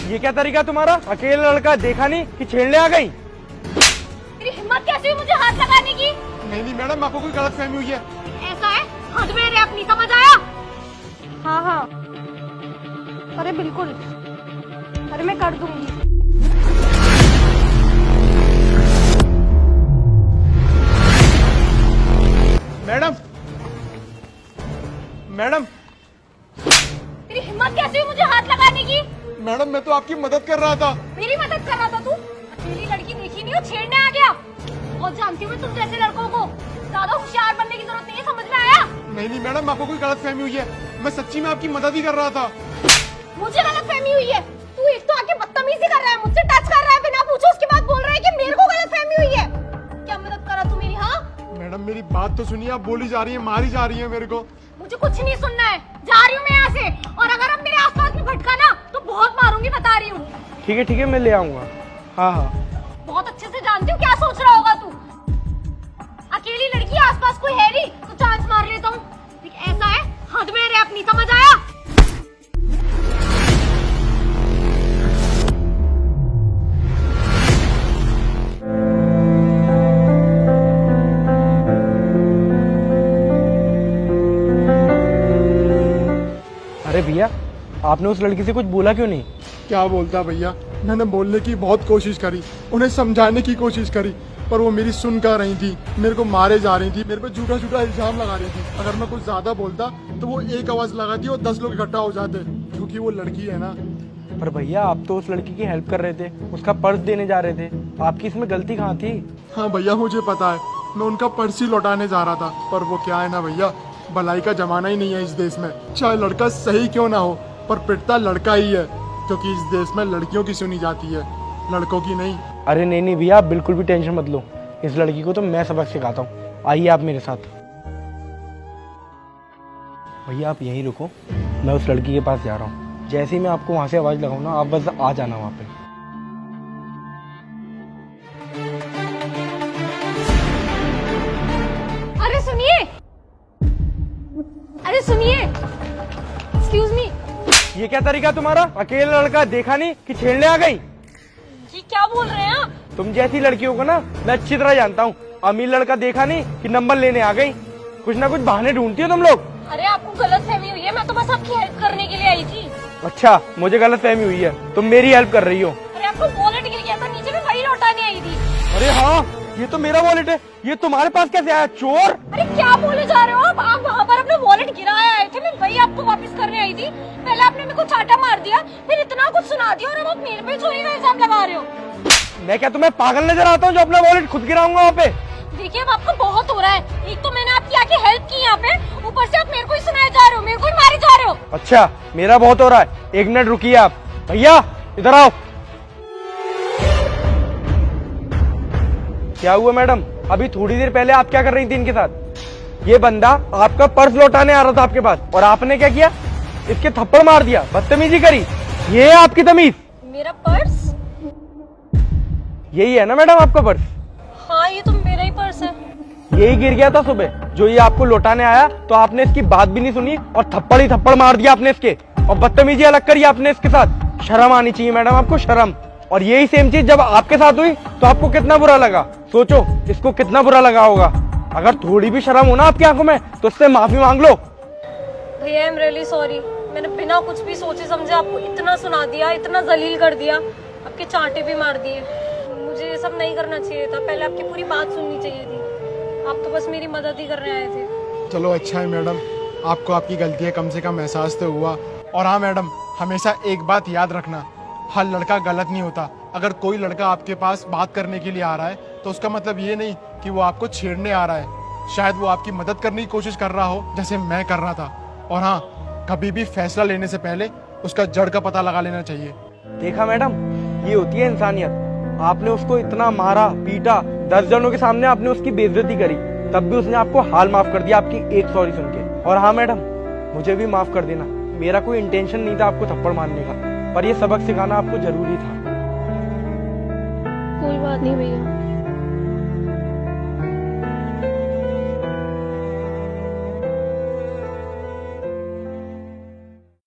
ये क्या तरीका तुम्हारा? अकेला लड़का देखा नहीं कि छेड़ने आ गई? तेरी हिम्मत कैसे हुई मुझे हाथ लगाने की? नहीं मैडम, आपको कोई गलत फहमी हुई है। ऐसा है, हद में रे अपनी, समझ आया? हाँ हाँ, अरे बिल्कुल, अरे मैं कर दूंगी। मैडम मैडम तेरी हिम्मत कैसे हुई मुझे हाथ लगाने की? मैडम, मैं तो आपकी मदद कर रहा था। मेरी मदद कर रहा था तू? अकेली लड़की देखी नहीं हो, छेड़ने आ गया। और जानती हूँ मैं तुम जैसे लड़कों को ज्यादा होशियार बनने की जरूरत नहीं है, समझ में आया? नहीं मैडम, आपको कोई गलत फहमी हुई है। मैं सच्ची में आपकी मदद ही कर रहा था। मुझे गलत फहमी हुई है। तू एक तो आके बदतमीजी कर रहा है, मुझसे टच कर रहा है, बिना पूछे उसके बाद बोल रहा है कि मेरे को गलत फहमी हुई है। क्या मदद करा तू मेरी? हाँ मैडम, मेरी बात तो सुनिए। आप बोली जा रही है, मारी जा रही है मेरे को। मुझे कुछ नहीं सुनना है, जा रही हूँ मैं यहाँ से। और अगर अब मेरे आसपास भी भटका ना तो बहुत मारूंगी, बता रही हूँ। ठीक है मैं ले आऊंगा। हाँ हाँ, बहुत अच्छे से जानती हूँ क्या सोच रहा होगा तू। अकेली लड़की, आसपास कोई है नहीं तो चांस मार लेता हूँ। ऐसा है, हद में रे अपनी, समझ आया? अरे भैया, आपने उस लड़की से कुछ बोला क्यों नहीं? क्या बोलता भैया, मैंने बोलने की बहुत कोशिश करी, उन्हें समझाने की कोशिश करी, पर वो मेरी सुन कर रही थी। मेरे को मारे जा रही थी, मेरे पे झूठा झूठा इल्जाम लगा रही थी। अगर मैं कुछ ज्यादा बोलता तो वो एक आवाज लगाती और 10 लोग इकट्ठा हो जाते, क्योंकि वो लड़की है ना। पर भैया, आप तो उस लड़की की हेल्प कर रहे थे, उसका पर्स देने जा रहे थे, आपकी इसमें गलती कहाँ थी? हाँ भैया, मुझे पता है, मैं उनका पर्स ही लौटाने जा रहा था। पर वो क्या है ना भैया, भलाई का जमाना ही नहीं है इस देश में। चाहे लड़का सही क्यों ना हो, पर पिटता लड़का ही है, क्योंकि इस देश में लड़कियों की सुनी जाती है, लड़कों की नहीं। अरे नहीं भैया, आप बिल्कुल भी टेंशन मत लो। इस लड़की को तो मैं सबक सिखाता हूँ। आइए आप मेरे साथ। भैया आप यहीं रुको, मैं उस लड़की के पास जा रहा हूँ। जैसे ही मैं आपको वहां से आवाज लगाऊँ ना, आप बस आ जाना वहां पे। अरे सुनिए, अरे सुनिए, एक्सक्यूज मी। ये क्या तरीका तुम्हारा? अकेला लड़का देखा नहीं कि छेड़ने आ गई? ये क्या बोल रहे हैं आप? तुम जैसी लड़कियों को ना मैं अच्छी तरह जानता हूँ। अमीर लड़का देखा नहीं कि नंबर लेने आ गई। कुछ ना कुछ बहाने ढूंढती हो तुम लोग। अरे आपको गलत फहमी हुई है, मैं तो बस आपकी हेल्प करने के लिए आई थी। अच्छा, मुझे गलत फहमी हुई है, तुम मेरी हेल्प कर रही हो। अरे आपको वॉलेट गिर गया था नीचे, में वही लौटाने आई थी। अरे हाँ, ये तो मेरा वॉलेट है, ये तुम्हारे पास कैसे आया चोर? अरे क्या बोले जा रहे हो आप वहाँ पर अपना वॉलेट गिराया आए थे, मैं वही आपको वापस करने आई थी। पहले आपने मेरे को चाटा मार दिया, फिर इतना कुछ सुना दिया, और अब आप मेरे पे चोरी का इल्जाम लगा रहे हो। मैं क्या तुम्हें पागल नजर आता हूँ जो अपना वॉलेट खुद गिराऊंगा वहाँ पे? देखिए अब आपको बहुत हो रहा है। एक तो मैंने आपकी आके हेल्प की यहाँ पे, ऊपर से आप मेरे को ही सुनाए जा रहे हो, मेरे को ही मारे जा रहे हो। अच्छा, मेरा बहुत हो रहा है। एक मिनट रुकिए आप। भैया इधर आओ। क्या हुआ मैडम? अभी थोड़ी देर पहले आप क्या कर रही थी इनके साथ? ये बंदा आपका पर्स लौटाने आ रहा था आपके पास, और आपने क्या किया? इसके थप्पड़ मार दिया, बदतमीजी करी। ये है आपकी तमीज? मेरा पर्स? यही है ना मैडम आपका पर्स? हाँ, ये तो मेरा ही पर्स है। यही गिर गया था सुबह, जो ये आपको लौटाने आया, तो आपने इसकी बात भी नहीं सुनी और थप्पड़ ही थप्पड़ मार दिया आपने इसके, और बदतमीजी अलग करी आपने इसके साथ। शर्म आनी चाहिए मैडम आपको, शर्म। और यही सेम चीज जब आपके साथ हुई तो आपको कितना बुरा लगा? सोचो इसको कितना बुरा लगा होगा। अगर थोड़ी भी शर्म हो ना आपकी आंखों में तो इससे माफी मांग लो। भैया आई एम रियली सॉरी, मैंने बिना कुछ भी सोचे समझे आपको इतना सुना दिया, इतना जलील कर दिया, आपके चांटे भी मार दिए। मुझे ये सब नहीं करना चाहिए था, पहले आपकी पूरी बात सुननी चाहिए थी। आप तो बस मेरी मदद ही करने आए थे। चलो अच्छा है मैडम, आपको आपकी गलती है कम से कम एहसास तो हुआ। और हाँ मैडम, हमेशा एक बात याद रखना, हर लड़का गलत नहीं होता। अगर कोई लड़का आपके पास बात करने के लिए आ रहा है तो उसका मतलब ये नहीं कि वो आपको छेड़ने आ रहा है। शायद वो आपकी मदद करने की कोशिश कर रहा हो, जैसे मैं कर रहा था। और हाँ, कभी भी फैसला लेने से पहले उसका जड़ का पता लगा लेना चाहिए। देखा मैडम, ये होती है इंसानियत। आपने उसको इतना मारा पीटा, 10 जनों के सामने आपने उसकी बेइज्जती करी, तब भी उसने आपको हाल माफ कर दिया आपकी एक सॉरी सुन के। और हाँ मैडम, मुझे भी माफ कर देना, मेरा कोई इंटेंशन नहीं था आपको थप्पड़ मारने का, पर ये सबक सिखाना आपको जरूरी था। कोई बात नहीं भैया।